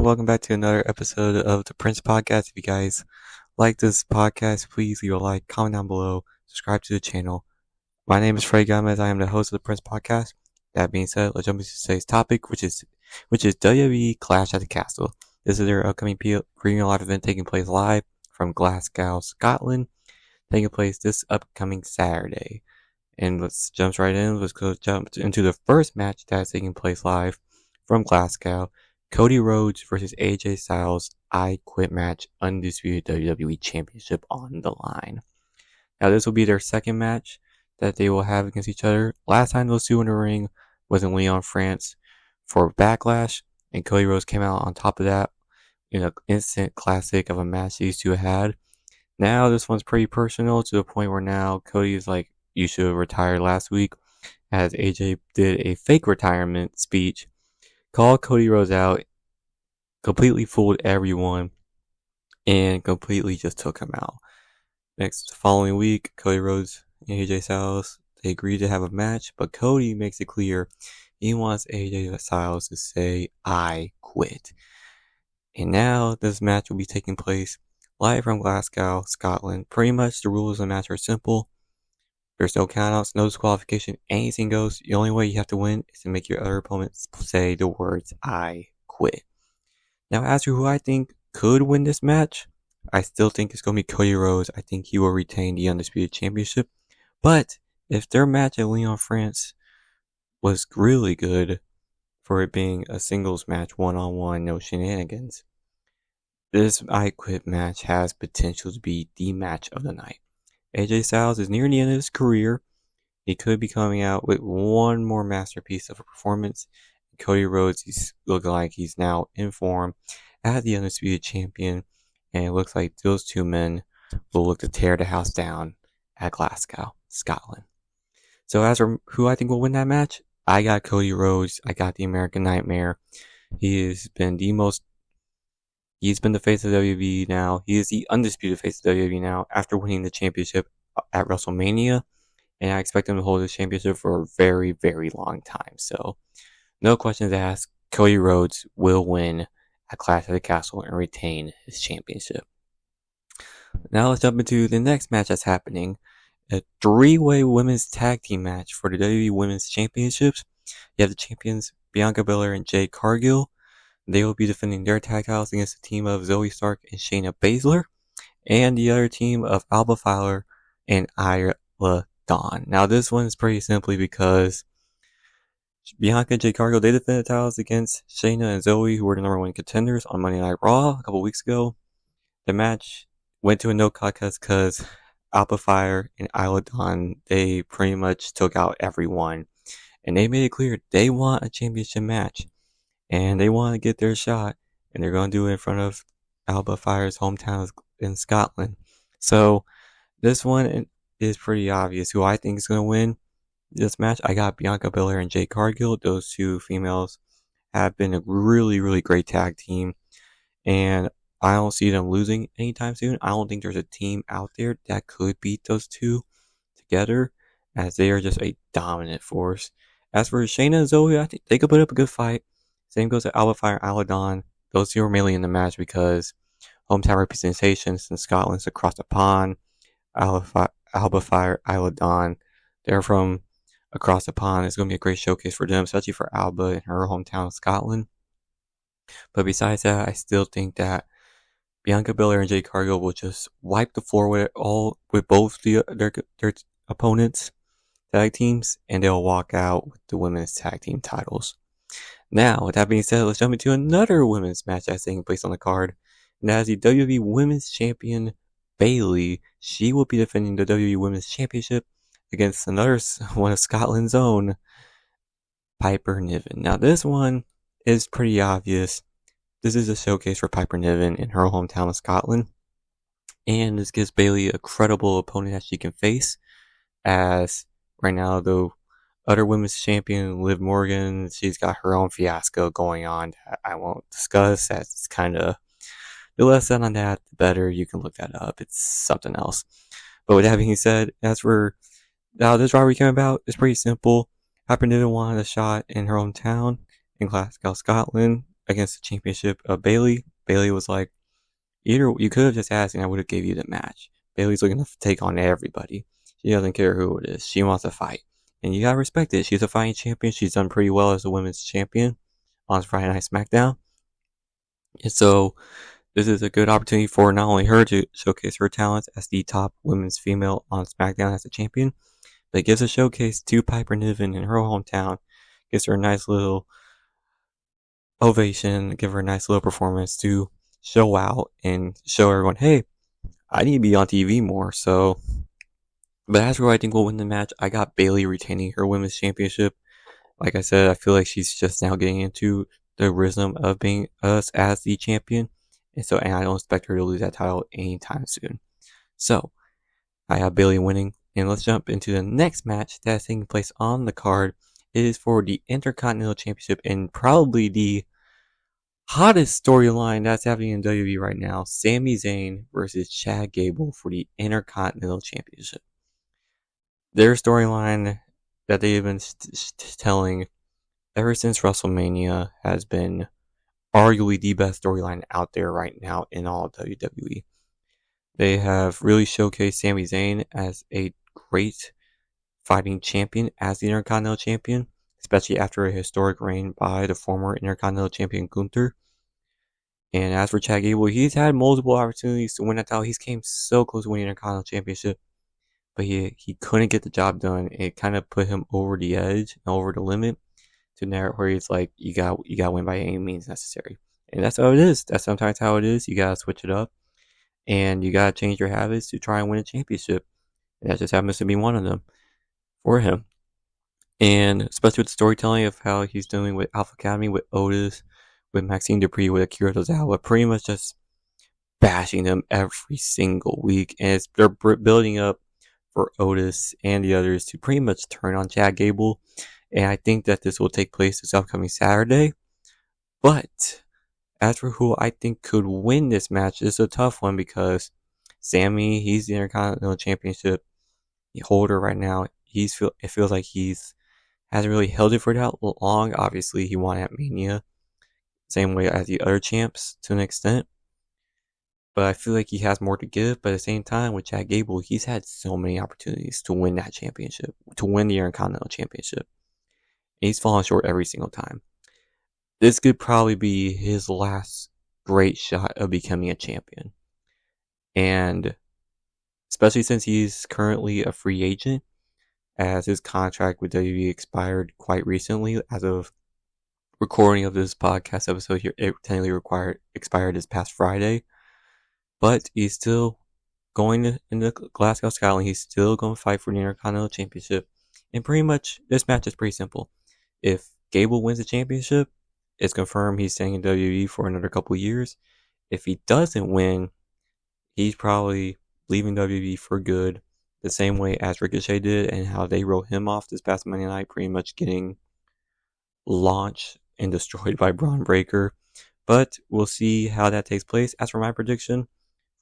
welcome back to another episode of the Prince Podcast. If you guys like this podcast, please leave a like, comment down below, subscribe to the channel. My name is Freddy Gamez. I am the host of the Prince Podcast. That being said, let's jump into today's topic, which is WWE Clash at the Castle. This is their upcoming premium live event taking place live from Glasgow, Scotland, taking place this upcoming Saturday. And let's jump right in. Let's go jump into the first match that's taking place live from Glasgow. Cody Rhodes versus AJ Styles I Quit match, undisputed WWE Championship on the line. Now this will be their second match that they will have against each other. Last time those two in the ring was in Lyon, France for Backlash, and Cody Rhodes came out on top of that in an instant classic of a match these two had. Now this one's pretty personal to the point where now Cody is like, you should have retired last week, as AJ did a fake retirement speech, called Cody Rhodes out, completely fooled everyone, and completely just took him out. Next following week, Cody Rhodes and AJ Styles, they agreed to have a match, but Cody makes it clear he wants AJ Styles to say, I quit. And now this match will be taking place live from Glasgow, Scotland. Pretty much the rules of the match are simple. There's no countouts, no disqualification, anything goes. The only way you have to win is to make your other opponents say the words, I quit. Now, as for who I think could win this match, I still think it's going to be Cody Rhodes. I think he will retain the Undisputed Championship. But if their match at Lyon, France was really good for it being a singles match, one-on-one, no shenanigans, this I Quit match has potential to be the match of the night. AJ Styles is near the end of his career. He could be coming out with one more masterpiece of a performance. Cody Rhodes, he's looking like he's now in form as the Undisputed Champion. And it looks like those two men will look to tear the house down at Glasgow, Scotland. So as for who I think will win that match, I got Cody Rhodes. I got the American Nightmare. He's been the face of WWE now. He is the undisputed face of WWE now after winning the championship at WrestleMania. And I expect him to hold the championship for a very, very long time. So, no questions asked. Cody Rhodes will win at Clash at the Castle and retain his championship. Now let's jump into the next match that's happening. A three-way women's tag team match for the WWE Women's Championships. You have the champions Bianca Belair and Jade Cargill. They will be defending their tag titles against the team of Zoe Stark and Shayna Baszler, and the other team of Alba Fowler and Isla Dawn. Now this one is pretty simply because Bianca and Jade Cargill, they defended the titles against Shayna and Zoe, who were the number one contenders on Monday Night Raw a couple weeks ago. The match went to a no contest because Alba Fire and Isla Dawn, they pretty much took out everyone, and they made it clear they want a championship match. And they want to get their shot, and they're going to do it in front of Alba Fire's hometown in Scotland. So this one is pretty obvious who I think is going to win this match. I got Bianca Belair and Jade Cargill. Those two females have been a really, really great tag team, and I don't see them losing anytime soon. I don't think there's a team out there that could beat those two together, as they are just a dominant force. As for Shayna and Zoe, I think they could put up a good fight. Same goes to Alba Fire and Isla Dawn. Those two are mainly in the match because hometown representation since Scotland's across the pond. Alba Fire, Isla Dawn, they're from across the pond. It's going to be a great showcase for them, especially for Alba in her hometown of Scotland. But besides that, I still think that Bianca Belair and Jade Cargill will just wipe the floor with both their opponents' tag teams, and they'll walk out with the women's tag team titles. Now, with that being said, let's jump into another women's match that's taking place on the card. And that is the WWE Women's Champion, Bayley. She will be defending the WWE Women's Championship against another one of Scotland's own, Piper Niven. Now, this one is pretty obvious. This is a showcase for Piper Niven in her hometown of Scotland. And this gives Bayley a credible opponent that she can face, as right now, though, other women's champion, Liv Morgan, she's got her own fiasco going on that I won't discuss, as it's kind of, the less said on that, the better. You can look that up. It's something else. But with that being said, as for how this rivalry came about, it's pretty simple. Piper Niven wanted a shot in her hometown in Glasgow, Scotland. against the championship of Bailey. Bailey was like, either you could have just asked and I would have gave you the match. Bailey's looking to take on everybody. She doesn't care who it is. She wants to fight. And you gotta respect it. She's a fighting champion. She's done pretty well as a women's champion on Friday Night SmackDown. And so this is a good opportunity for not only her to showcase her talents as the top women's female on SmackDown as a champion, but it gives a showcase to Piper Niven in her hometown. Gives her a nice little ovation, give her a nice little performance to show out and show everyone, hey, I need to be on TV more. So, but as for who I think will win the match, I got Bailey retaining her women's championship. Like I said, I feel like she's just now getting into the rhythm of being us as the champion. And I don't expect her to lose that title anytime soon. So, I have Bailey winning. And let's jump into the next match that's taking place on the card. It is for the Intercontinental Championship and probably the hottest storyline that's happening in WWE right now. Sami Zayn versus Chad Gable for the Intercontinental Championship. Their storyline that they've been telling ever since WrestleMania has been arguably the best storyline out there right now in all of WWE. They have really showcased Sami Zayn as a great fighting champion as the Intercontinental Champion, especially after a historic reign by the former Intercontinental Champion Gunther. And as for Chad Gable, he's had multiple opportunities to win that title. He's came so close to winning the Intercontinental Championship, but he couldn't get the job done. It kind of put him over the edge and over the limit to now where he's like, you got to win by any means necessary. And that's how it is. That's sometimes how it is. You got to switch it up, and you got to change your habits to try and win a championship. And that just happens to be one of them for him. And especially with the storytelling of how he's doing with Alpha Academy, with Otis, with Maxine Dupree, with Akira Tozawa, pretty much just bashing them every single week. And they're building up for Otis and the others to pretty much turn on Chad Gable. And I think that this will take place this upcoming Saturday. But as for who I think could win this match, it's a tough one because Sami, he's the Intercontinental Championship holder right now. It feels like he's hasn't really held it for that long. Obviously, he won at Mania, same way as the other champs to an extent. But I feel like he has more to give. But at the same time, with Chad Gable, he's had so many opportunities to win that championship, to win the Intercontinental Championship. And he's fallen short every single time. This could probably be his last great shot of becoming a champion. And especially since he's currently a free agent, as his contract with WWE expired quite recently. As of recording of this podcast episode here, it technically expired this past Friday. But he's still going into Glasgow Scotland. He's still going to fight for the Intercontinental Championship. And pretty much, this match is pretty simple. If Gable wins the championship, it's confirmed he's staying in WWE for another couple years. If he doesn't win, he's probably leaving WWE for good, the same way as Ricochet did, and how they wrote him off this past Monday night, pretty much getting launched and destroyed by Braun Breaker. But we'll see how that takes place. As for my prediction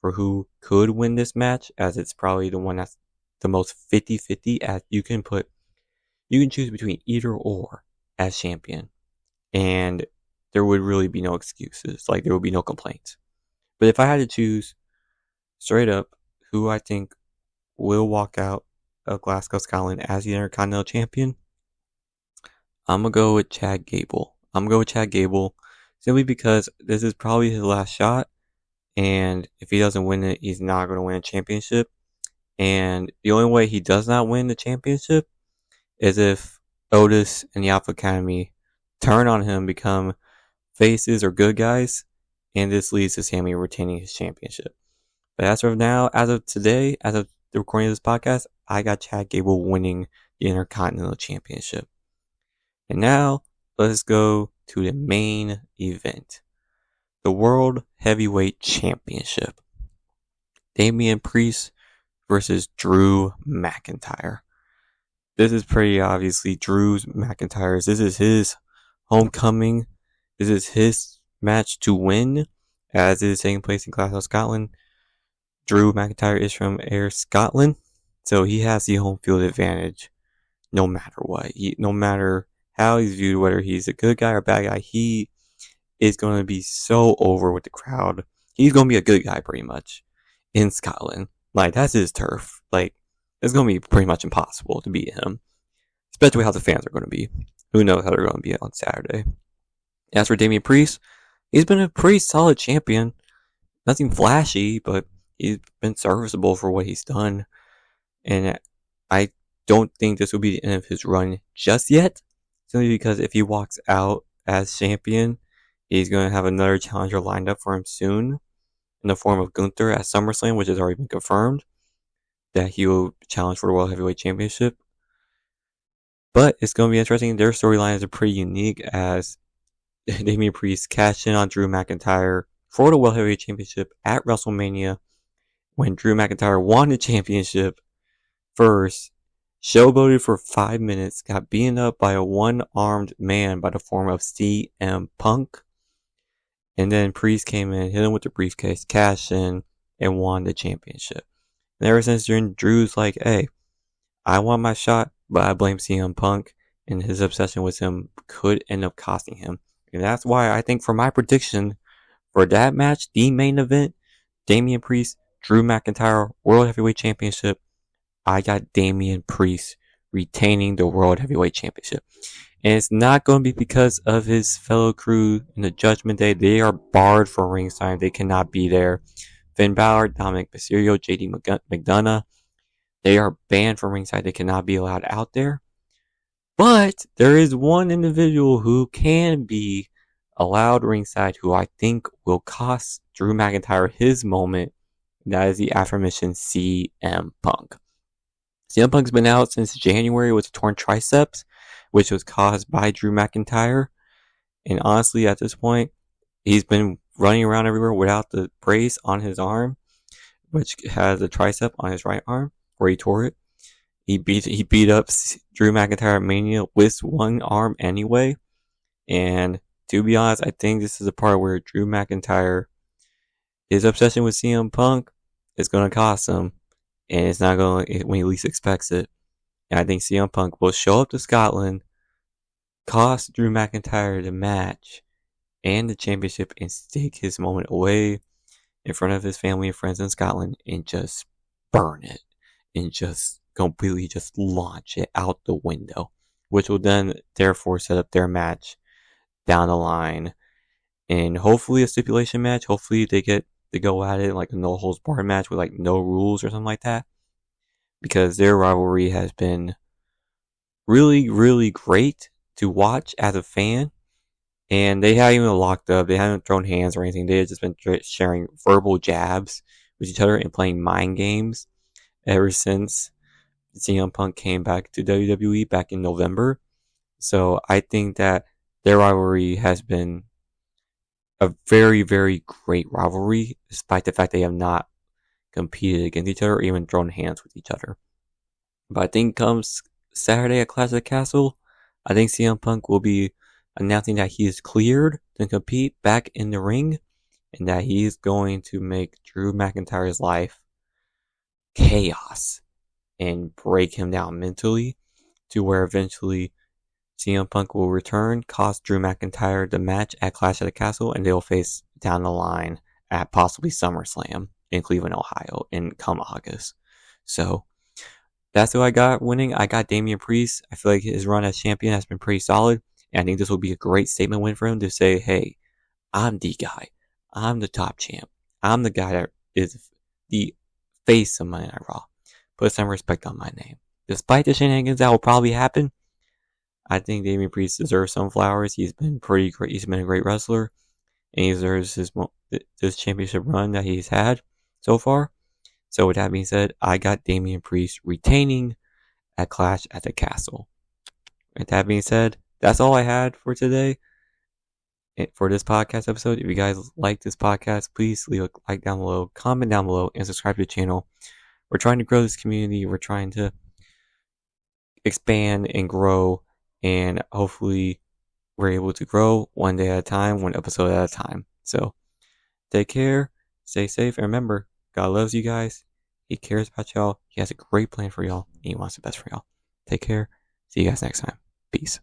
for who could win this match, as it's probably the one that's the most 50-50, as you can choose between either or as champion. And there would really be no excuses. Like, there would be no complaints. But if I had to choose straight up who I think will walk out of Glasgow Scotland as the Intercontinental Champion, I'm going to go with Chad Gable. Simply because this is probably his last shot. And if he doesn't win it, he's not going to win a championship. And the only way he does not win the championship is if Otis and the Alpha Academy turn on him, become faces or good guys, and this leads to Sami retaining his championship. But as of now, as of today, as of the recording of this podcast, I got Chad Gable winning the Intercontinental Championship. And now, let's go to the main event. The World Heavyweight Championship. Damian Priest versus Drew McIntyre. This is pretty obviously Drew McIntyre's. This is his homecoming. This is his match to win, as it is taking place in Glasgow, Scotland. Drew McIntyre is from Ayr, Scotland, so he has the home field advantage no matter what. No matter how he's viewed, whether he's a good guy or a bad guy, he is going to be so over with the crowd. He's going to be a good guy pretty much in Scotland. Like, that's his turf. Like, it's going to be pretty much impossible to beat him, especially how the fans are going to be. Who knows how they're going to be on Saturday. As for Damian Priest, he's been a pretty solid champion. Nothing flashy, but he's been serviceable for what he's done. And I don't think this will be the end of his run just yet. Simply because if he walks out as champion, he's going to have another challenger lined up for him soon in the form of Gunther at SummerSlam, which has already been confirmed that he will challenge for the World Heavyweight Championship. But it's going to be interesting. Their storylines are pretty unique as Damian Priest cashed in on Drew McIntyre for the World Heavyweight Championship at WrestleMania when Drew McIntyre won the championship first, showboated for 5 minutes, got beaten up by a one-armed man by the form of CM Punk, and then Priest came in, hit him with the briefcase, cashed in, and won the championship. And ever since then, Drew's like, hey, I want my shot, but I blame CM Punk, and his obsession with him could end up costing him. And that's why I think for my prediction for that match, the main event, Damian Priest, Drew McIntyre, World Heavyweight Championship, I got Damian Priest retaining the World Heavyweight Championship. And it's not going to be because of his fellow crew in the Judgment Day. They are barred from ringside. They cannot be there. Finn Balor, Dominic Mysterio, JD McDonough, they are banned from ringside. They cannot be allowed out there. But there is one individual who can be allowed ringside who I think will cost Drew McIntyre his moment. And that is the aforementioned CM Punk. CM Punk's been out since January with a torn triceps, which was caused by Drew McIntyre. And honestly, at this point, he's been running around everywhere without the brace on his arm, which has a tricep on his right arm where he tore it. He beat up Drew McIntyre at Mania with one arm anyway. And to be honest, I think this is the part where Drew McIntyre, his obsession with CM Punk is going to cost him. And it's not going to, when he least expects it. And I think CM Punk will show up to Scotland, cost Drew McIntyre the match and the championship, and take his moment away in front of his family and friends in Scotland and just burn it. And just completely just launch it out the window. Which will then therefore set up their match down the line. And hopefully a stipulation match. Hopefully they get to go at it like a no holds barred match with like no rules or something like that, because their rivalry has been really, really great to watch as a fan. And they haven't even locked up, they haven't thrown hands or anything. They have just been sharing verbal jabs with each other and playing mind games ever since CM Punk came back to WWE back in November. So I think that their rivalry has been a very, very great rivalry, despite the fact they have not competed against each other or even thrown hands with each other. But I think comes Saturday at Clash of the Castle, I think CM Punk will be announcing that he is cleared to compete back in the ring, and that he is going to make Drew McIntyre's life chaos and break him down mentally, to where eventually CM Punk will return, cost Drew McIntyre the match at Clash of the Castle, and they'll face down the line at possibly SummerSlam in Cleveland, Ohio, in come August. So that's who I got winning. I got Damian Priest. I feel like his run as champion has been pretty solid, and I think this will be a great statement win for him to say, hey, I'm the guy. I'm the top champ. I'm the guy that is the face of Monday Night Raw. Put some respect on my name. Despite the shenanigans that will probably happen, I think Damian Priest deserves some flowers. He's been pretty great. He's been a great wrestler, and he deserves this championship run that he's had so far. So with that being said, I got Damian Priest retaining at Clash at the Castle. With that being said, that's all I had for today. For this podcast episode. If you guys like this podcast, please leave a like down below, comment down below, and subscribe to the channel. We're trying to grow this community. We're trying to expand and grow, and hopefully we're able to grow one day at a time, one episode at a time. So take care, stay safe, and remember, God loves you guys. He cares about y'all. He has a great plan for y'all, and he wants the best for y'all. Take care. See you guys next time. Peace.